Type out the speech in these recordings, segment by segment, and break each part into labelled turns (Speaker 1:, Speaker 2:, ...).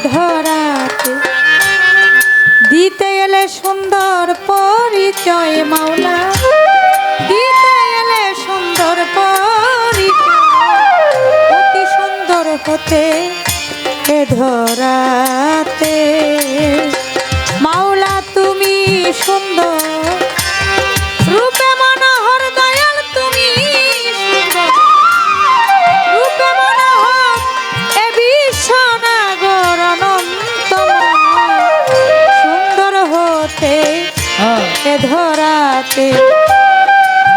Speaker 1: ধরাতে দিতে এলে সুন্দর পরিচয় মাওলা, দিতে এলে সুন্দর পরিচয়, অতি সুন্দর হতে এ ধরাতে। মাওলা তুমি সুন্দর রূপে মনোহর, দয়াল তুমি সুন্দর রূপে মনোহর, এ বিশ্বনাগর অনন্তময়, সুন্দর হতে এ ধরাতে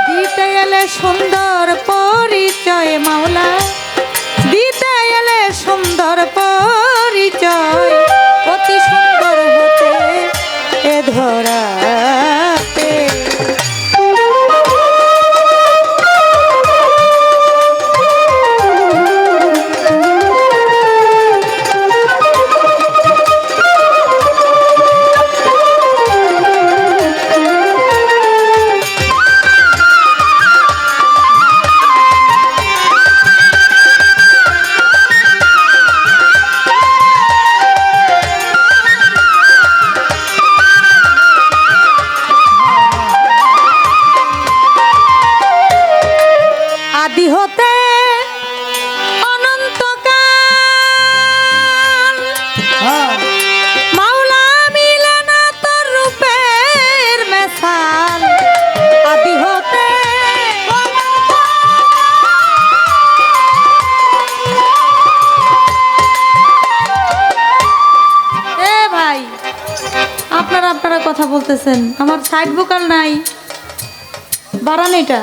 Speaker 1: দিতে এলে সুন্দর পরিচয় মাওলা, দিতে এলে সুন্দর পরিচয়, অতি সুন্দর হতে এ ধরাতে। আদি হতে অনন্তকাল মাওলা মিলে না তোর রূপের মেসাল, আদি হতে এ ভাই আপনারা কথা বলতেছেন, আমার সাইড ভোকাল নাই, বাড়ান এটা।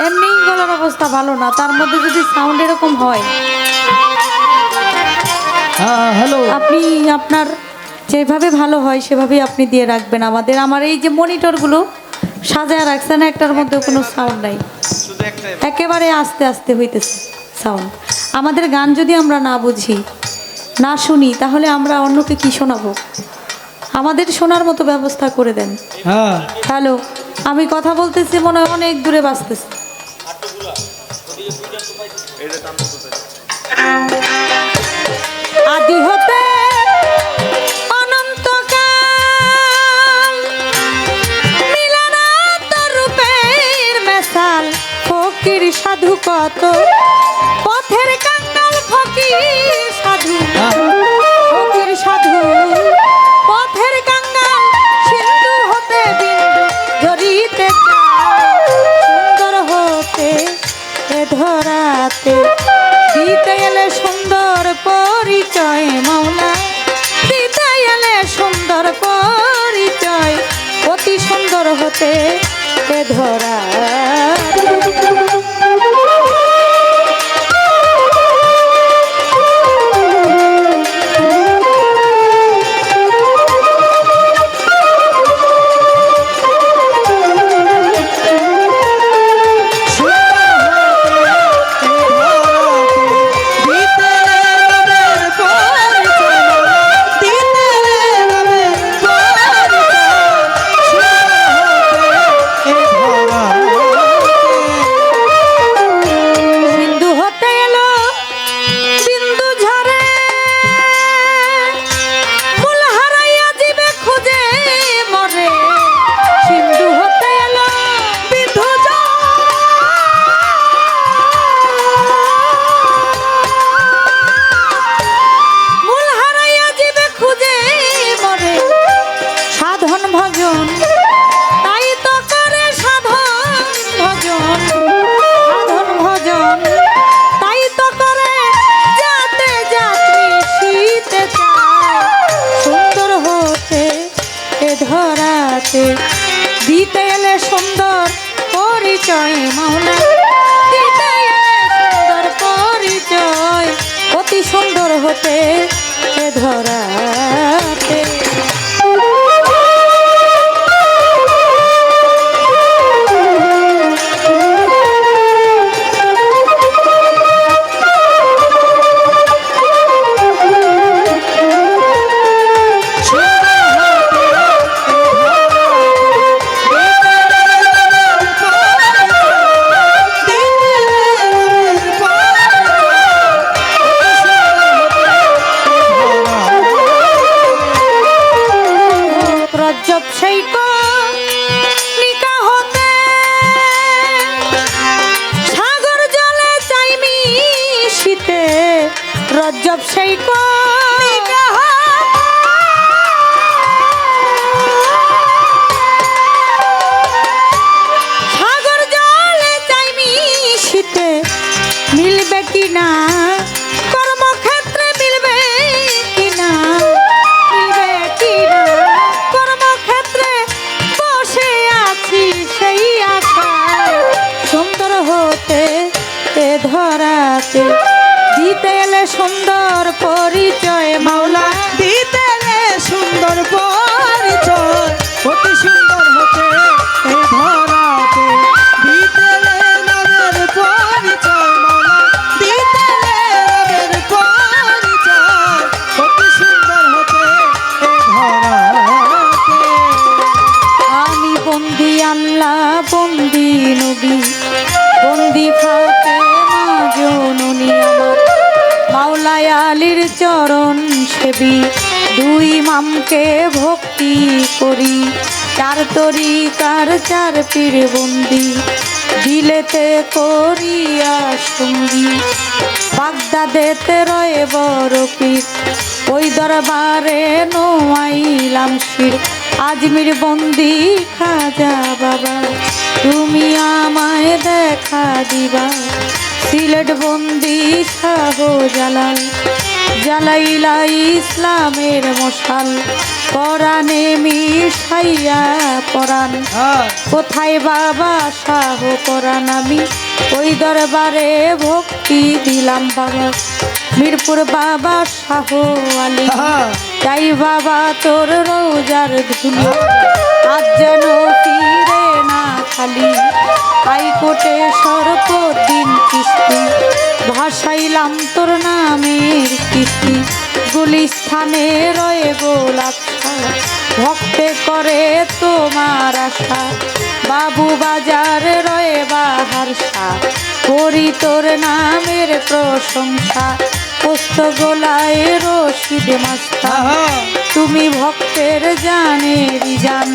Speaker 1: এমনি গলার অবস্থা ভালো না, তার মধ্যে যদি সাউন্ড এরকম হয়।
Speaker 2: হ্যালো,
Speaker 1: আপনি আপনার যেভাবে ভালো হয় সেভাবেই আপনি দিয়ে রাখবেন। আমার এই যে মনিটরগুলো সাজায় রাখছেন, একটার মধ্যে কোনো সাউন্ড নাই, একেবারে আস্তে আস্তে হইতেছে সাউন্ড। আমাদের গান যদি আমরা না বুঝি না শুনি তাহলে আমরা অন্যকে কি শোনাবো? আমাদের শোনার মতো ব্যবস্থা করে দেন। হ্যালো, আমি কথা বলতেছি, মনে হয় অনেক দূরে বাজতেছে। আদি হতে অনন্তকাল মিলে না তোর রূপের মেসাল, ফকির সাধু কত পথের কাঙ্গাল, ফকির সাধু ফকির সাধু পথের কাঙ্গাল, সিন্ধু হতে বিন্দু ঝরিতে চায়, সুন্দর হতে এ ধরাতে দিতে এলে সুন্দর পরিচয় মাওলা, দিতে এলে সুন্দর পরিচয়, অতি সুন্দর হতে এ ধরাতে। দিতে এলে সুন্দর পরিচয় মাওলা, দিতে এলে সুন্দর পরিচয়, অতি সুন্দর হতে এ ধরাতে। সাগর জলে চাই মিশিতে মিলবে কিনা কর্মক্ষেত্রে মিলবে কিনা মিলবে কিনা কর্মক্ষেত্রে বসে আছি সেই আশায় সুন্দর হতে এ ধরাতে দিতে এলে সুন্দর পরিচয় মাওলা
Speaker 2: দিতে এলে সুন্দর পরিচয় অতি সুন্দর হতে এ ধরাতে দিতে এলে নামের পরিচয় মাওলা দিতে এলে নামের পরিচয় অতি সুন্দর হতে এ ধরাতে
Speaker 1: আমি বন্দি আল্লাহ বন্দি নবী বন্দি ফাতেমা জননী আমার মাওলায় আলীর চরণ সেবী দুই মামকে ভক্তি করি চার তরিকার চার পীর বন্দি দিলেতে করিয়া সঙ্গী বাগদাদেতে রয়ে বড় পীর ওই দরবারে নোয়াইলাম শির আজমির বন্দি খাজা বাবা তুমি আমায় দেখা দিবা সিলেট বন্দি শাহ জালাল জ্বালাইলা ইসলামের মশাল পরাণে মিশাইয়া পরাণ কোথায় বাবা শাহ পরাণ আমি ওই দরবারে ভক্তি দিলাম বাবা মিরপুর বাবা শাহ আলী তাই বাবা তোর রোজার ধুলো আজ যেন ফিরে না খালি হাইকোর্টে সর্বদিন কিস্তি ভাসাইলাম তোর নামের কিস্তি গুলিস্থানে রয়ে গোলাপ ভক্তে করে তোমার আশা বাবু বাজারে রয়ে বাহার শাহ করি তোর নামের প্রশংসা পোস্ত গোলায় রশিদ মাস্তা তুমি ভক্তের জানেরই জান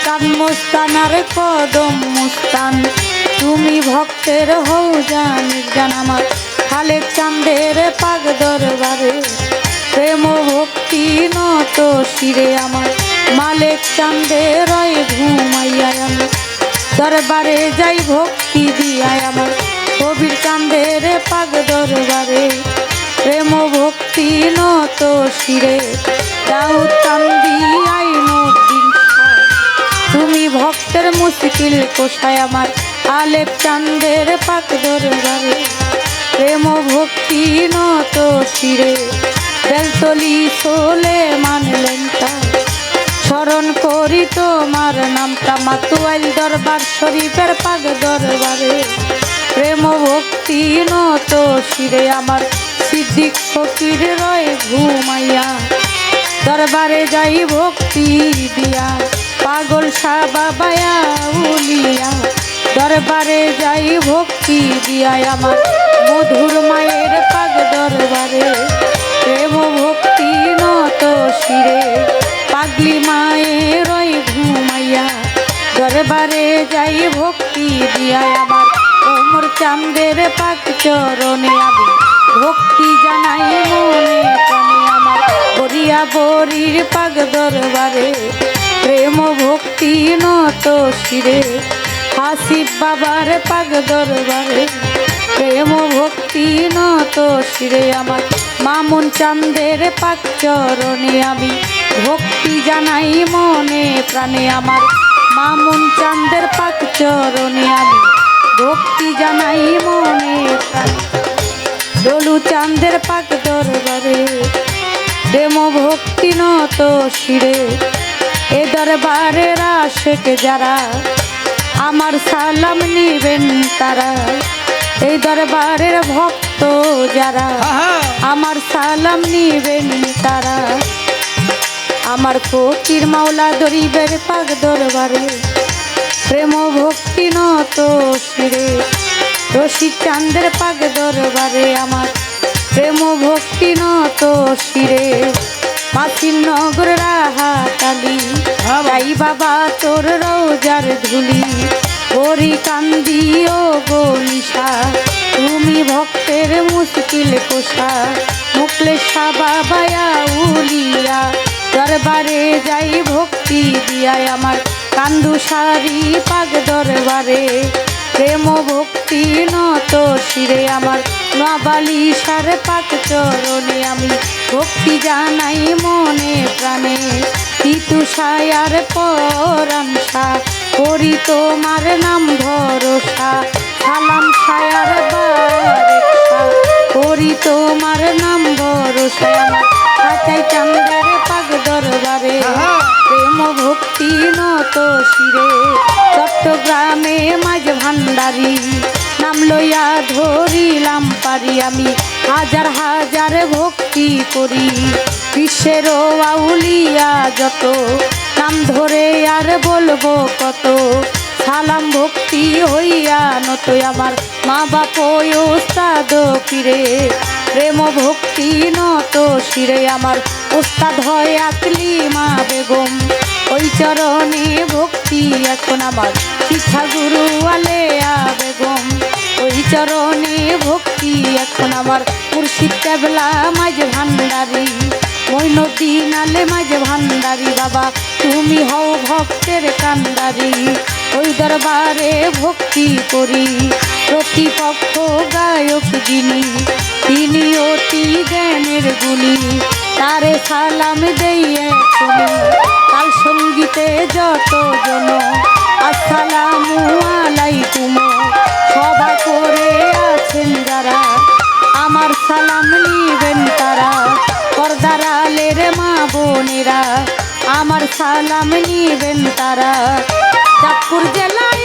Speaker 1: কান মোস্তানার কদম মুস্তান তুমি ভক্তের হও জানির জান আমার খালেক চাঁদের পাগ দরবারে প্রেম ভক্তি নত শিরে আমার মালেক চাঁদের রয় ঘুমাইয়া আমি দরবারে যাই ভক্তি দিয়ায় আমার কবির চাঁদের পাগ দরবারে প্রেম ভক্তি নত শিরে দাউদ কান্দি আইনুদ্দিন তুমি ভক্তের মুশকিল কোষায় আমার আলেপ চাঁদের পাক দরবারে প্রেম ভক্তি নত শিরে বেলতলি সোলে মানলেন তা স্মরণ করি তোমার নামটা মাতুয়াইল দরবার শরীফের পাক দরবারে প্রেম ভক্তি নত শিরে আমার সিদ্দিক ফকির রয় ঘুমাইয়া দরবারে যাই ভক্তি দিয়া পাগল শাহ বাবায়া উলিয়া দরবারে যাই ভক্তি দিয়া আমার মধুর মায়ের পাগ দরবারে প্রেম ভক্তি নত শিরে পাগলি মায়ের রয় ঘুমাইয়া দরবারে যাই ভক্তি দিয়া আমার ওমর চাঁদের পাক চরণে আমি ভক্তি জানাই মনে প্রাণে আমার বরিয়া বরির পাগ দরবারে প্রেম ভক্তি নত শিরে হাসিব বাবার পাগ দরবারে প্রেম ভক্তি নত শিরে আমার মামুন চাঁদের পাক চরণে আমি ভক্তি জানাই মনে প্রাণে আমার মামুন চাঁদের পাক চরণে আমি ভক্তি জানাই মনে প্রাণে ডলু চাঁদের পাক দরবারে প্রেম ভক্তি নত শিরে এ দরবারের আশেক যারা আমার সালাম নিবেন তারা এই দরবারের ভক্ত যারা আমার সালাম নিবেন তারা আমার ফকির মাওলা দরিবের পাক দরবারে প্রেম ভক্তি নত শিরে রশিদ চাঁদের পাক দরবারে আমার প্রেম ভক্তি নত শিরে মাসিম নগর রাহাতালি তাই বাবা তোর রোজার ধুলি হরি কান্দি ও গো নিশা তুমি ভক্তের মুশকিল কোষা মুকলেশা বাবায়া উলিয়া দরবারে যাই ভক্তি দিয়ায় আমার কান্দু সারি পাগ দরবারে প্রেম ভক্তি নত শিরে আমার নবালি সার পাক চরণে আমি ভক্তি জানাই মনে প্রাণে তিতু সায়ার পরাংসা করি তোমার নাম ভরসা সালাম সায়ার বারেকসা করি তোমার নাম ভরসা আমার কাচাই চান্দার পাগ দরবারে প্রেম ভক্তি নত শিরে চট্টগ্রামে মাঝ ভান্ডারি নাম লইয়া ধরিলাম পারি আমি হাজার হাজার ভক্তি করি বিশ্বের আউলিয়া যত নাম ধরে আর বলবো কত সালাম ভক্তি হইয়া নত আমার মা বাপ ওস্তাদ পীরে প্রেম ভক্তি নত শিরে আমার ওস্তাদ হয় আকলি মা বেগম ওই চরণে ভক্তি এখন আমার শিক্ষা গুরু আলেয়া বেগম ওই চরণে ভক্তি এখন আমার মুর্শিদ কেবলা মাঝ ভান্ডারি মইনুদ্দিন আলে মাঝ ভান্ডারি বাবা তুমি হও ভক্তের কান্ডারি ওই দরবারে ভক্তি করি প্রতিপক্ষ গায়ক যিনি তিনি অতি জ্ঞানের গুণী তারে সালাম দেই এখনো তাল সঙ্গীতে যত জন আসসালামু আলাইকুম সভা করে আছেন যারা আমার সালাম নিবেন তারা পর্দার আলের মা বোনেরা আমার সালাম নিবেন তারা চাঁদপুর জেলায়